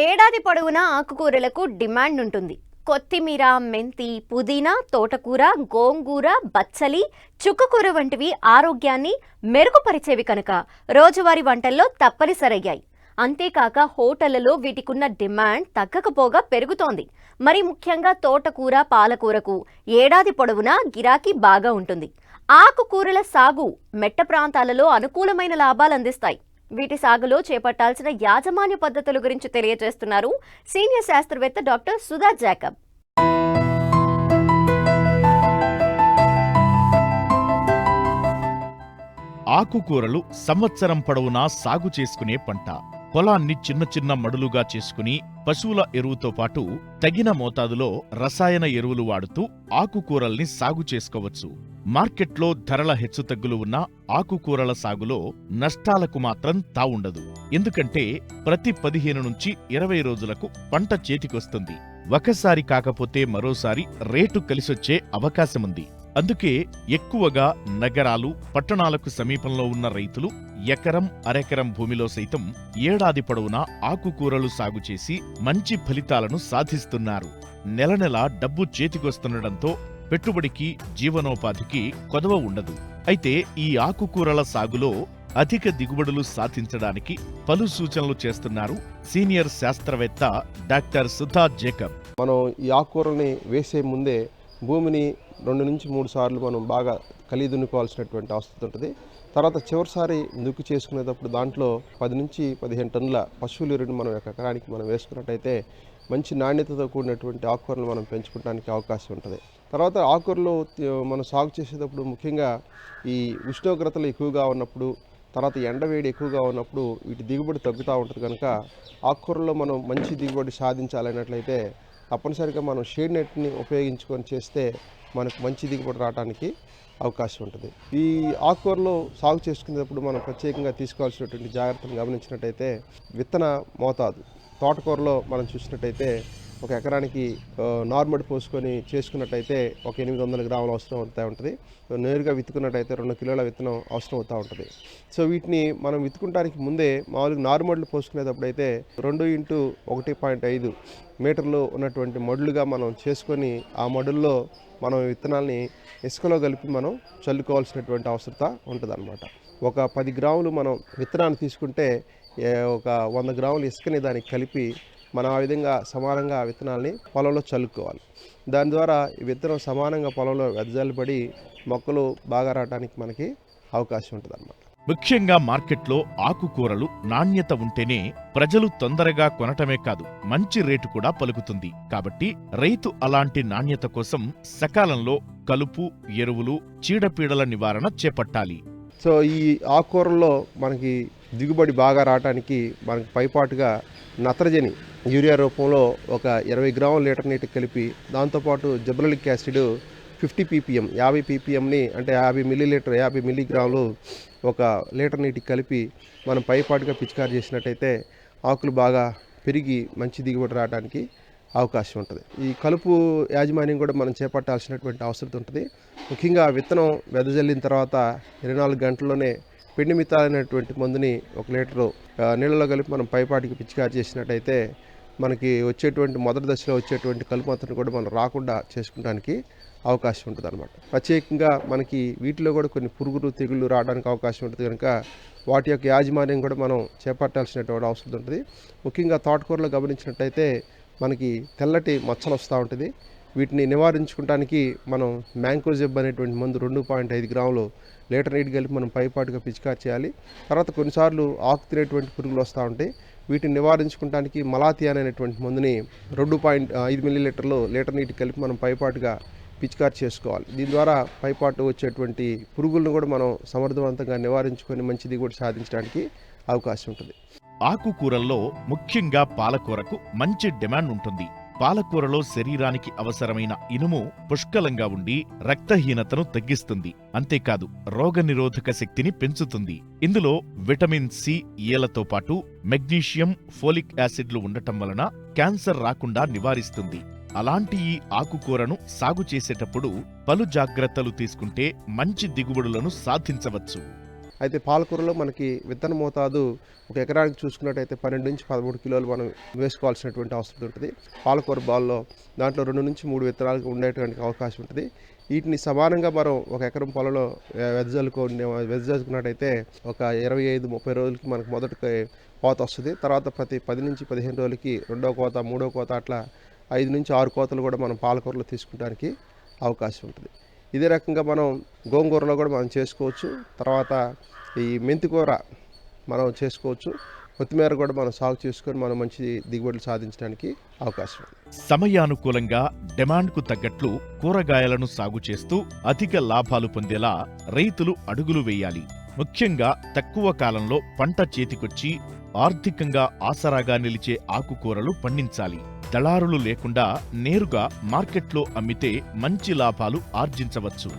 ఏడాది పొడవునా ఆకుకూరలకు డిమాండ్ ఉంటుంది. కొత్తిమీర, మెంతి, పుదీనా, తోటకూర, గోంగూర, బచ్చలి, చుక్కకూర వంటివి ఆరోగ్యాన్ని మెరుగుపరిచేవి కనుక రోజువారీ వంటల్లో తప్పనిసరయ్యాయి. అంతేకాక హోటళ్లలో వీటికున్న డిమాండ్ తగ్గకపోగా పెరుగుతోంది. మరి ముఖ్యంగా తోటకూర, పాలకూరకు ఏడాది పొడవునా గిరాకీ బాగా ఉంటుంది. ఆకుకూరల సాగు మెట్ట ప్రాంతాలలో అనుకూలమైన లాభాలు అందిస్తాయి. వీటి సాగులో చేపట్టాల్సిన యాజమాన్య పద్ధతుల గురించి తెలియజేస్తున్నారు సీనియర్ శాస్త్రవేత్త డాక్టర్ సుధా జాకబ్. ఆకుకూరలు సంవత్సరం పొడవునా సాగు చేసుకునే పంట. పొలాన్ని చిన్న చిన్న మడులుగా చేసుకుని పశువుల ఎరువుతో పాటు తగిన మోతాదులో రసాయన ఎరువులు వాడుతూ ఆకుకూరల్ని సాగు చేసుకోవచ్చు. మార్కెట్లో ధరల హెచ్చుతగ్గులు ఉన్న ఆకుకూరల సాగులో నష్టాలకు మాత్రం తావుండదు. ఎందుకంటే ప్రతి 15 నుంచి 20 రోజులకు పంట చేతికొస్తుంది. ఒకసారి కాకపోతే మరోసారి రేటు కలిసొచ్చే అవకాశముంది. అందుకే ఎక్కువగా నగరాలు, పట్టణాలకు సమీపంలో ఉన్న రైతులు ఎకరం, అరెకరం భూమిలో సైతం ఏడాది పొడవునా ఆకుకూరలు సాగు చేసి మంచి ఫలితాలను సాధిస్తున్నారు. నెల నెలా డబ్బు చేతికొస్తుండటంతో పెట్టుబడికి, జీవనోపాధికి కొదవ ఉండదు. అయితే ఈ ఆకుకూరల సాగులో అధిక దిగుబడులు సాధించడానికి పలు సూచనలు చేస్తున్నారు సీనియర్ శాస్త్రవేత్త డాక్టర్ సుధా జాకబ్. మనం ఈ ఆకుకూరల్ని వేసే ముందే భూమిని 2 నుంచి 3 సార్లు మనం బాగా కలిదున్నుకోవాల్సినటువంటి అవసరం ఉంటుంది. తర్వాత చివరిసారి దుక్కు చేసుకునేటప్పుడు దాంట్లో 10 నుంచి 15 టన్నుల పశువుల ఎరువుని మనం ఎకరానికి మనం వేసుకున్నట్టయితే మంచి నాణ్యతతో కూడినటువంటి ఆకుకూరలు మనం పెంచుకోవడానికి అవకాశం ఉంటుంది. తర్వాత ఆకుకూరలు మనం సాగు చేసేటప్పుడు ముఖ్యంగా ఈ ఉష్ణోగ్రతలు ఎక్కువగా ఉన్నప్పుడు, తర్వాత ఎండవేడి ఎక్కువగా ఉన్నప్పుడు వీటి దిగుబడి తగ్గుతూ ఉంటుంది. కనుక ఆకుకూరల్లో మనం మంచి దిగుబడి సాధించాలన్నట్లయితే తప్పనిసరిగా మనం షేడ్ నెట్ని ఉపయోగించుకొని చేస్తే మనకు మంచి దిగుబడి రావడానికి అవకాశం ఉంటుంది. ఈ ఆకుకూరలు సాగు చేసుకునేటప్పుడు మనం ప్రత్యేకంగా తీసుకోవాల్సినటువంటి జాగ్రత్తలు గమనించినట్టయితే విత్తన మోతాదు. తోటకూరలో మనం చూసినట్టయితే ఒక ఎకరానికి నార్మల్ పోసుకొని చేసుకున్నట్టయితే ఒక 800 గ్రాముల అవసరం అవుతూ ఉంటుంది. నేరుగా విత్తుకున్నట్టయితే 2 కిలోల విత్తనం అవసరం అవుతూ ఉంటుంది. సో వీటిని మనం విత్తుకుంటానికి ముందే మామూలుగా నార్మల్ పోసుకునేటప్పుడు అయితే 2x1.5 మీటర్లు ఉన్నటువంటి మడులుగా మనం చేసుకొని ఆ మడుల్లో మనం విత్తనాల్ని ఇసుకలో కలిపి మనం చల్లుకోవాల్సినటువంటి అవసరత ఉంటుంది. ఒక 10 గ్రాములు మనం విత్తనాన్ని తీసుకుంటే ఒక 100 గ్రాములు ఇసుకని దానికి కలిపి మనం ఆ విధంగా సమానంగా విత్తనాల్ని పొలంలో చల్లుకోవాలి. దాని ద్వారా ఈ విత్తనం సమానంగా పొలంలో వెదజల్లబడి మొక్కలు బాగా రావడానికి మనకి అవకాశం ఉంటుంది. ముఖ్యంగా మార్కెట్లో ఆకుకూరలు నాణ్యత ఉంటేనే ప్రజలు తొందరగా కొనటమే కాదు, మంచి రేటు కూడా పలుకుతుంది. కాబట్టి రైతు అలాంటి నాణ్యత కోసం సకాలంలో కలుపు, ఎరువులు, చీడపీడల నివారణ చేపట్టాలి. సో ఈ ఆకుకూరల్లో మనకి దిగుబడి బాగా రావడానికి మనకి పైపాటుగా నత్రజని యూరియా రూపంలో ఒక 20 గ్రాముల లీటర్ నీటికి కలిపి, దాంతోపాటు జిబ్రెలిక్ యాసిడ్ 50 ppm 50 ppmని అంటే 50 మిల్లీగ్రాములు ఒక లీటర్ నీటికి కలిపి మనం పైపాటుగా పిచికారి చేసినట్టయితే ఆకులు బాగా పెరిగి మంచి దిగుబడి రావడానికి అవకాశం ఉంటుంది. ఈ కలుపు యాజమాన్యం కూడా మనం చేపట్టాల్సినటువంటి అవసరం ఉంటుంది. ముఖ్యంగా విత్తనం వెదజల్లిన తర్వాత 24 గంటల్లోనే పిండిమిత అనేటువంటి మందుని 1 లీటరు నీళ్ళలో కలిపి మనం పైపాటికి పిచికారి చేసినట్టయితే మనకి వచ్చేటువంటి మొదటి దశలో వచ్చేటువంటి కలుపు మొత్తాన్ని కూడా మనం రాకుండా చేసుకోవడానికి అవకాశం ఉంటుంది. ప్రత్యేకంగా మనకి వీటిలో కూడా కొన్ని పురుగులు, తెగుళ్ళు రావడానికి అవకాశం ఉంటుంది. కనుక వాటి యొక్క యాజమాన్యం కూడా మనం చేపట్టాల్సినటువంటి అవసరం ఉంటుంది. ముఖ్యంగా తోటకూరలో గమనించినట్టయితే మనకి తెల్లటి మచ్చలు వస్తూ ఉంటుంది. వీటిని నివారించుకోవడానికి మనం మ్యాంకోజెబ్ అనేటువంటి మందు 2.5 గ్రాములు లీటర్ నీటి కలిపి మనం పైపాటుగా పిచికారి చేయాలి. తర్వాత కొన్నిసార్లు ఆకు తినేటువంటి పురుగులు వస్తూ ఉంటాయి. వీటిని నివారించుకోవడానికి మలాథియా అనేటువంటి మందుని 2.5 మిల్లీలీటర్లు లీటర్ నీటి కలిపి మనం పైపాటుగా పిచికారి చేసుకోవాలి. దీని ద్వారా పైపాటు వచ్చేటువంటి పురుగులను కూడా మనం సమర్థవంతంగా నివారించుకొని మంచి దిగుబడి సాధించడానికి అవకాశం ఉంటుంది. ఆకుకూరల్లో ముఖ్యంగా పాలకూరకు మంచి డిమాండ్ ఉంటుంది. పాలకూరలో శరీరానికి అవసరమైన ఇనుము పుష్కలంగా ఉండి రక్తహీనతను తగ్గిస్తుంది. అంతేకాదు రోగనిరోధక శక్తిని పెంచుతుంది. ఇందులో విటమిన్ సి, ఏలతో పాటు మెగ్నీషియం, ఫోలిక్ యాసిడ్లు ఉండటం వలన క్యాన్సర్ రాకుండా నివారిస్తుంది. అలాంటి ఈ ఆకుకూరను సాగు చేసేటప్పుడు పలు జాగ్రత్తలు తీసుకుంటే మంచి దిగుబడులను సాధించవచ్చు. అయితే పాలకూరలో మనకి విత్తన మోతాదు ఒక ఎకరానికి చూసుకున్నట్టయితే 12 నుంచి 13 కిలోలు మనం వేసుకోవాల్సినటువంటి అవసరం ఉంటుంది. పాలకూర బాల్లో దాంట్లో 2 నుంచి 3 విత్తనాలు ఉండేటువంటి అవకాశం ఉంటుంది. వీటిని సమానంగా మనం ఒక ఎకరం పొలంలో వెదజల్లుకున్నట్టయితే ఒక 25-30 రోజులకి మనకు మొదటి కోత వస్తుంది. తర్వాత ప్రతి 10 నుంచి 15 రోజులకి రెండో కోత, మూడో కోత అట్లా 5 నుంచి 6 కోతలు కూడా మనం పాలకూరలో తీసుకుంటానికి అవకాశం ఉంటుంది. ఇదే రకంగా మనం గోంగూరలో కూడా మనం చేసుకోవచ్చు. తర్వాత ఈ మెంతికూర మనం చేసుకోవచ్చు. కొత్తిమీర కూడా మనం సాగు చేసుకొని మనం మంచి దిగుబడులు సాధించడానికి అవకాశం ఉంది. సమయానుకూలంగా డిమాండ్కు తగ్గట్లు కూరగాయలను సాగు చేస్తూ అధిక లాభాలు పొందేలా రైతులు అడుగులు వేయాలి. ముఖ్యంగా తక్కువ కాలంలో పంట చేతికొచ్చి ఆర్థికంగా ఆసరాగా నిలిచే ఆకుకూరలు పండించాలి. దళారులు లేకుండా నేరుగా మార్కెట్లో అమ్మితే మంచి లాభాలు ఆర్జించవచ్చు.